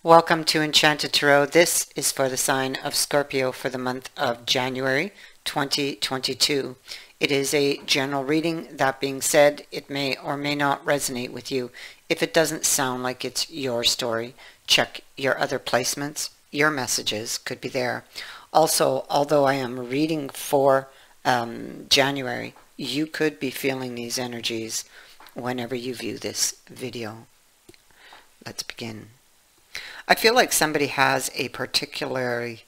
Welcome to Enchanted Tarot. This is for the sign of Scorpio for the month of January 2022. It is a general reading. That being said, it may or may not resonate with you. If it doesn't sound like it's your story, check your other placements. Your messages could be there. Also, although I am reading for January, you could be feeling these energies whenever you view this video. Let's begin. I feel like somebody has a particularly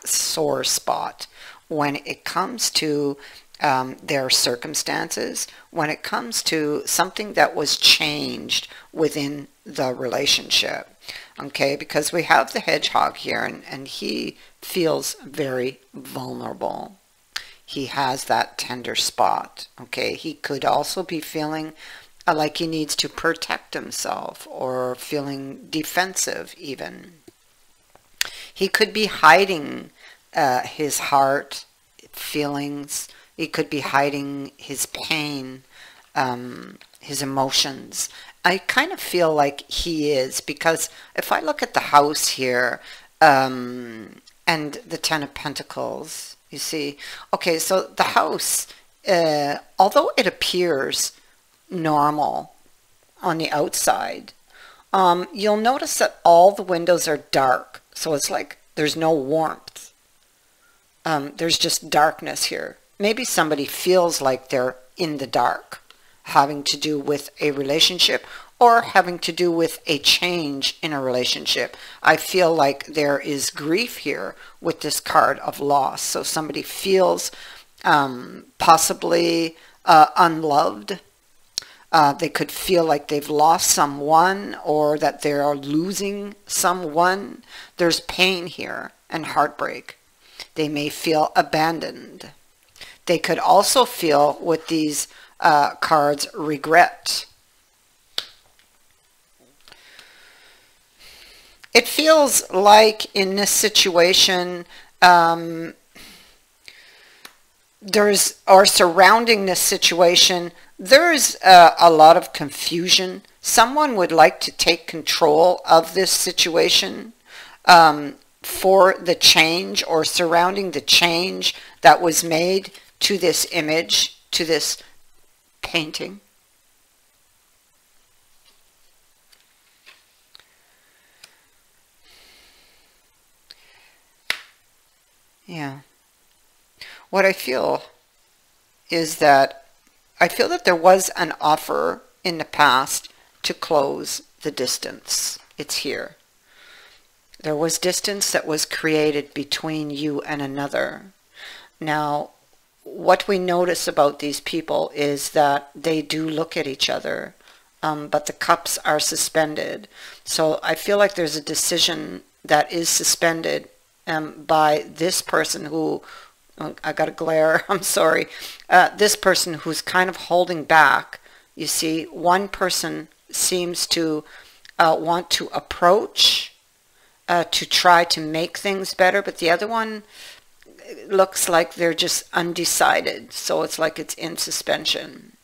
sore spot when it comes to their circumstances, when it comes to something that was changed within the relationship. Okay, because we have the hedgehog here, and he feels very vulnerable. He has that tender spot. Okay, he could also be feeling like he needs to protect himself, or feeling defensive even. He could be hiding his heart, feelings. He could be hiding his pain, his emotions. I kind of feel like he is, because if I look at the house here and the Ten of Pentacles, you see, okay, so the house, although it appears normal on the outside, you'll notice that all the windows are dark, so it's like there's no warmth. There's just darkness here. Maybe somebody feels like they're in the dark, having to do with a relationship or having to do with a change in a relationship. I feel like there is grief here with this card of loss, so somebody feels possibly unloved. They could feel like they've lost someone, or that they are losing someone. There's pain here and heartbreak. They may feel abandoned. They could also feel, with these cards, regret. It feels like in this situation, or surrounding this situation, there's a lot of confusion. Someone would like to take control of this situation for the change, or surrounding the change that was made to this image, to this painting. Yeah. What I feel is that there was an offer in the past to close the distance. It's here. There was distance that was created between you and another. Now, what we notice about these people is that they do look at each other, but the cups are suspended. So I feel like there's a decision that is suspended by this person who, I got a glare, I'm sorry, this person who's kind of holding back. You see, one person seems to want to approach, to try to make things better, but the other one looks like they're just undecided, so it's like it's in suspension.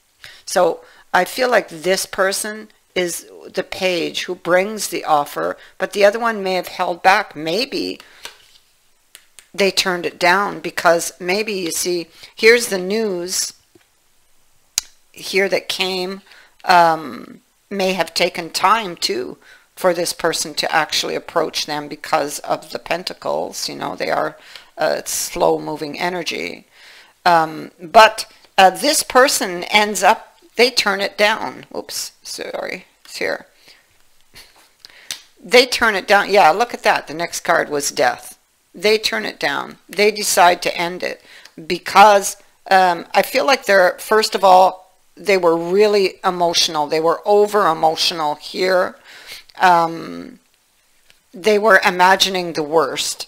So I feel like this person is the page who brings the offer, but the other one may have held back. Maybe they turned it down because maybe, you see, here's the news here that came, may have taken time too for this person to actually approach them because of the pentacles. You know, they are slow moving energy, but this person ends up, they turn it down. Oops, sorry, it's here. They turn it down. Yeah, look at that. The next card was death. They turn it down. They decide to end it because I feel like they're, first of all, they were really emotional. They were over emotional here. They were imagining the worst.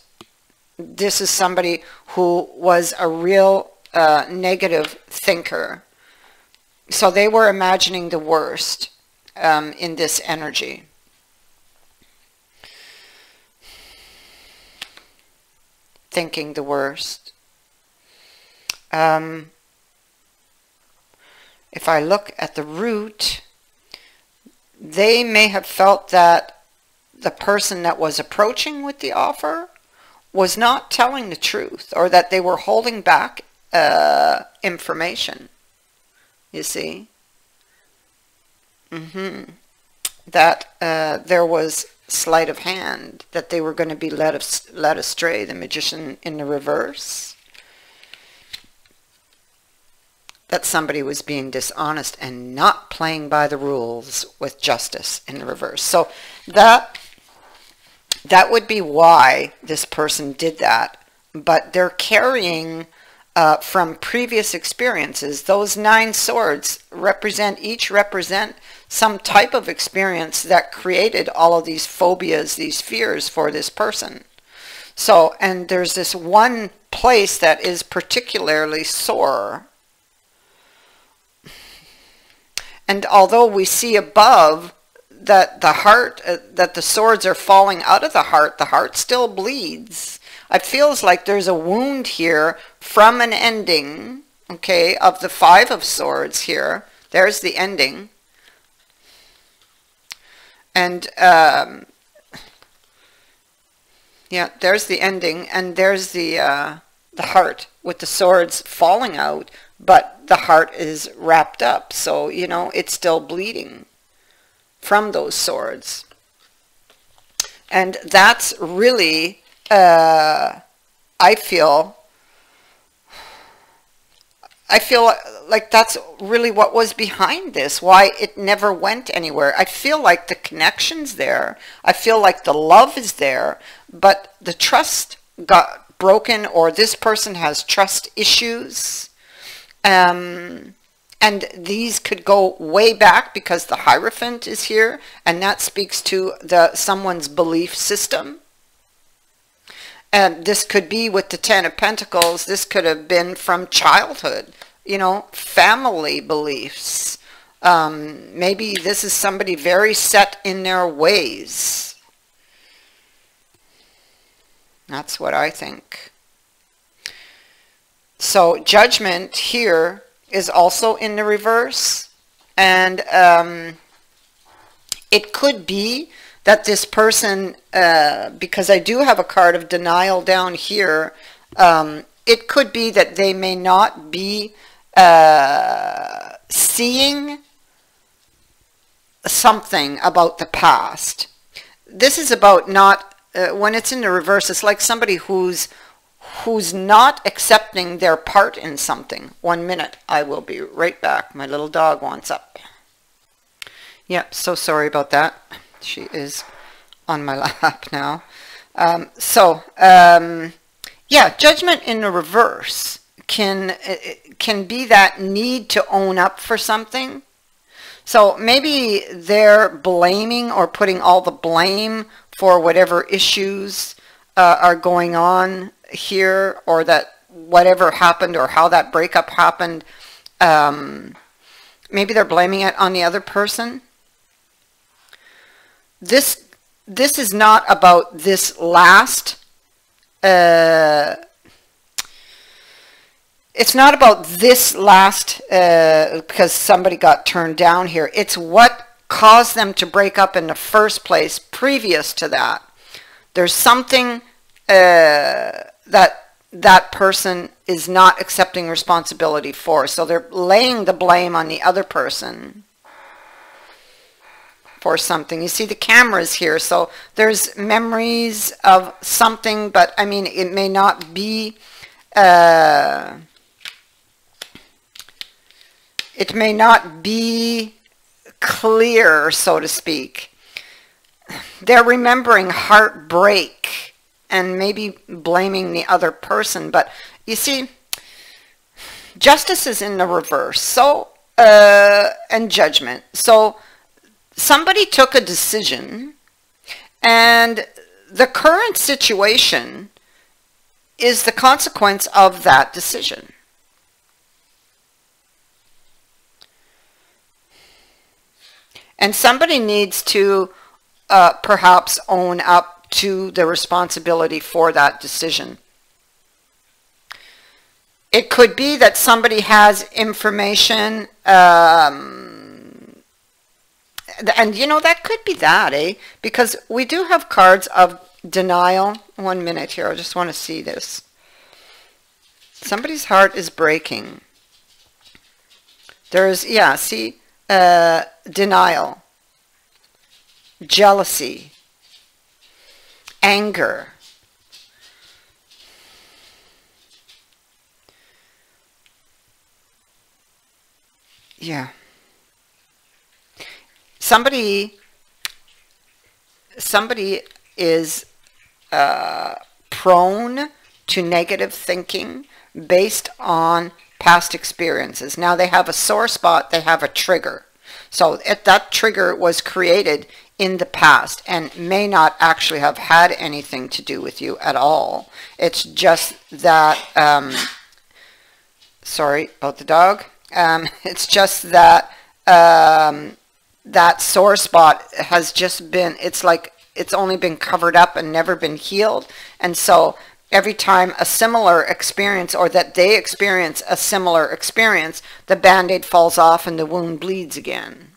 This is somebody who was a real negative thinker. So they were imagining the worst in this energy. Thinking the worst. If I look at the root, they may have felt that the person that was approaching with the offer was not telling the truth, or that they were holding back information, you see. That there was sleight of hand, that they were going to be led astray, the Magician in the reverse. That somebody was being dishonest and not playing by the rules with justice in the reverse. So that would be why this person did that. But they're carrying from previous experiences. Those 9 swords each represent some type of experience that created all of these phobias, these fears for this person. So, and there's this one place that is particularly sore. And although we see above that the heart, that the swords are falling out of the heart still bleeds. It feels like there's a wound here from an ending, okay, of the 5 of Swords here. There's the ending. And, yeah, there's the ending, and there's the heart with the swords falling out, but the heart is wrapped up, so, you know, it's still bleeding from those swords. And that's really, I feel like that's really what was behind this, why it never went anywhere. I feel like the connection's there. I feel like the love is there, but the trust got broken, or this person has trust issues. And these could go way back because the Hierophant is here, and that speaks to someone's belief system. And this could be with the 10 of Pentacles. This could have been from childhood, you know, family beliefs. Maybe this is somebody very set in their ways. That's what I think. So Judgment here is also in the reverse. And it could be that this person, because I do have a card of denial down here, it could be that they may not be seeing something about the past. This is about not, when it's in the reverse, it's like somebody who's not accepting their part in something. 1 minute, I will be right back. My little dog wants up. Yeah, so sorry about that. She is on my lap now. Yeah, Judgment in the reverse can be that need to own up for something. So maybe they're blaming or putting all the blame for whatever issues are going on here, or that whatever happened or how that breakup happened, maybe they're blaming it on the other person. This is not about this last, it's not about this last, because somebody got turned down here. It's what caused them to break up in the first place previous to that. There's something that person is not accepting responsibility for. So they're laying the blame on the other person for something. You see the cameras here, so there's memories of something, but I mean, it may not be, it may not be clear, so to speak. They're remembering heartbreak and maybe blaming the other person, but you see, Justice is in the reverse, so, and Judgment. So somebody took a decision, and the current situation is the consequence of that decision. And somebody needs to perhaps own up to the responsibility for that decision. It could be that somebody has information And you know, that could be that, eh? Because we do have cards of denial. 1 minute here. I just want to see this. Somebody's heart is breaking. There's, yeah, see, denial, jealousy, anger. Yeah. Somebody is prone to negative thinking based on past experiences. Now they have a sore spot, they have a trigger. So that trigger was created in the past and may not actually have had anything to do with you at all. It's just that, sorry about the dog. It's just that that sore spot has just been, it's like it's only been covered up and never been healed. And so every time a similar experience, or that they experience a similar experience, the band-aid falls off and the wound bleeds again.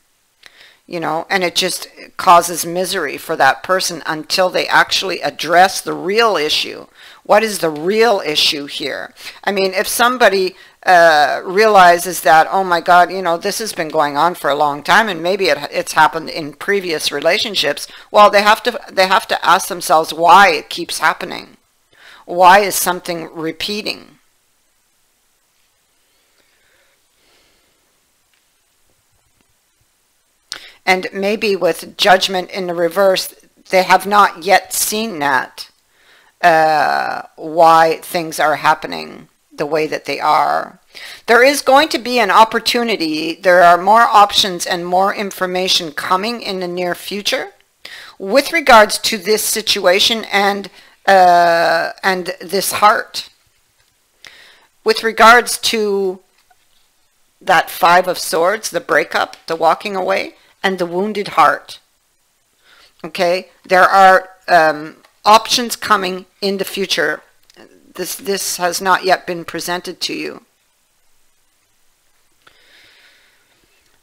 You know, and it just causes misery for that person until they actually address the real issue. What is the real issue here? I mean, if somebody realizes that, oh my God, you know, this has been going on for a long time, and maybe it's happened in previous relationships, well, they have to ask themselves why it keeps happening. Why is something repeating? And maybe with judgment in the reverse, they have not yet seen that, why things are happening the way that they are. There is going to be an opportunity. There are more options and more information coming in the near future with regards to this situation and this heart. With regards to that Five of Swords, the breakup, the walking away, and the wounded heart. Okay, there are options coming in the future. This has not yet been presented to you.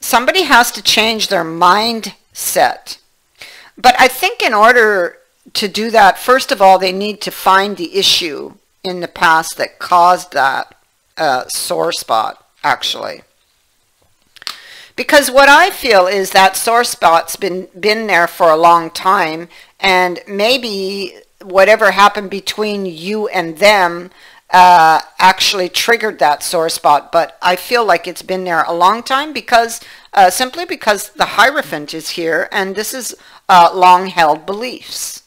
Somebody has to change their mindset. But I think in order to do that, first of all, they need to find the issue in the past that caused that sore spot, actually. Because what I feel is that sore spot's been there for a long time, and maybe whatever happened between you and them actually triggered that sore spot. But I feel like it's been there a long time because simply because the Hierophant is here, and this is long-held beliefs.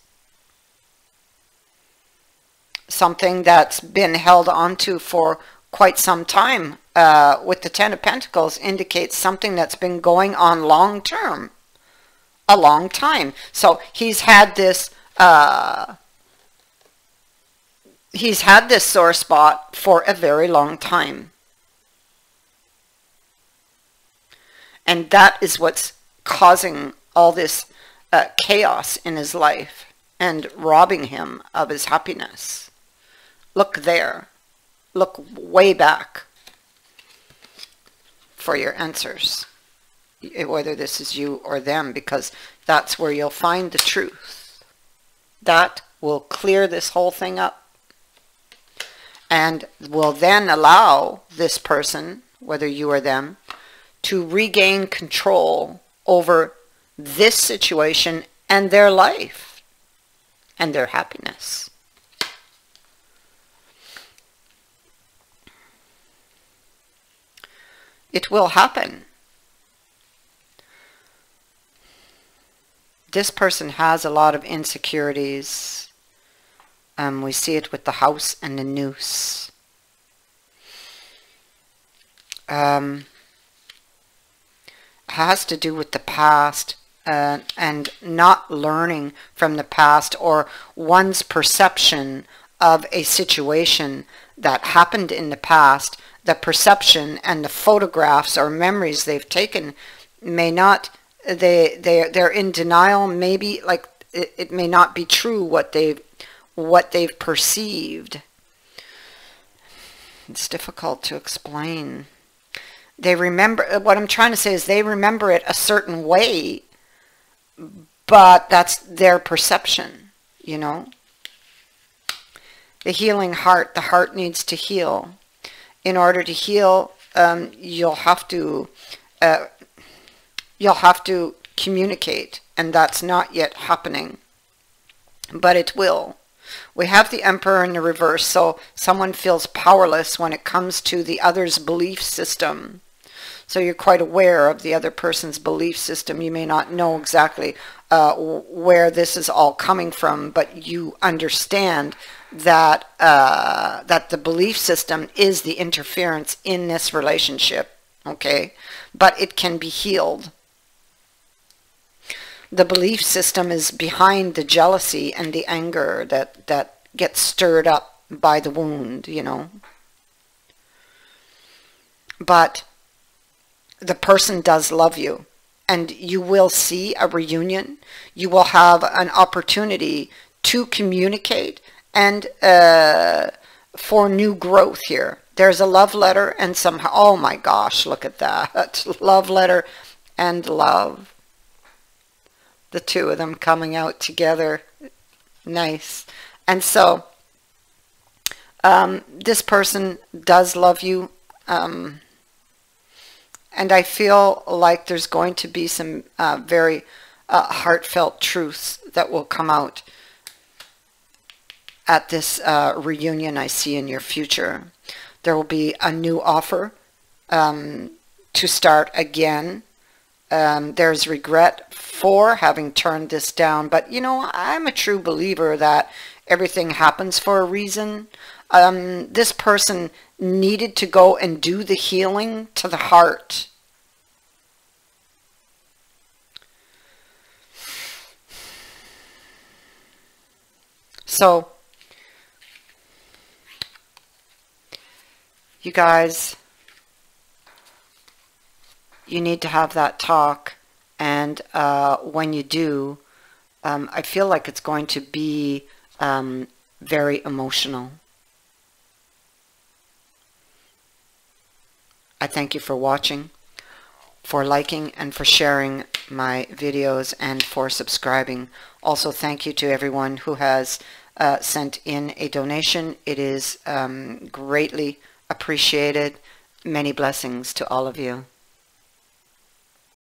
Something that's been held onto for quite some time. With the Ten of Pentacles indicates something that's been going on long term, a long time. So he's had this sore spot for a very long time, and that is what's causing all this chaos in his life and robbing him of his happiness. Look there. Look way back for your answers, whether this is you or them, because that's where you'll find the truth. That will clear this whole thing up and will then allow this person, whether you or them, to regain control over this situation and their life and their happiness. It will happen. This person has a lot of insecurities. We see it with the House and the Noose. Has to do with the past and not learning from the past, or one's perception of a situation that happened in the past. The perception and the photographs or memories they've taken may not, they're in denial. Maybe like it may not be true what they've perceived. It's difficult to explain. They remember, what I'm trying to say is they remember it a certain way, but that's their perception, you know. The healing heart, the heart needs to heal. In order to heal, you'll have to communicate, and that's not yet happening, but it will. We have the Emperor in the reverse, so someone feels powerless when it comes to the other's belief system. So you're quite aware of the other person's belief system. You may not know exactly where this is all coming from, but you understand that that the belief system is the interference in this relationship, okay? But it can be healed. The belief system is behind the jealousy and the anger that gets stirred up by the wound, you know. But the person does love you, and you will see a reunion. You will have an opportunity to communicate and for new growth here. There's a love letter and some, oh my gosh, look at that. Love letter and love. The two of them coming out together. Nice. And so this person does love you. And I feel like there's going to be some very heartfelt truths that will come out at this reunion I see in your future. There will be a new offer to start again. There's regret for having turned this down, but you know, I'm a true believer that everything happens for a reason. This person needed to go and do the healing to the heart. So, you guys, you need to have that talk, and when you do, I feel like it's going to be very emotional. I thank you for watching, for liking, and for sharing my videos, and for subscribing. Also, thank you to everyone who has sent in a donation. It is greatly appreciated. Many blessings to all of you.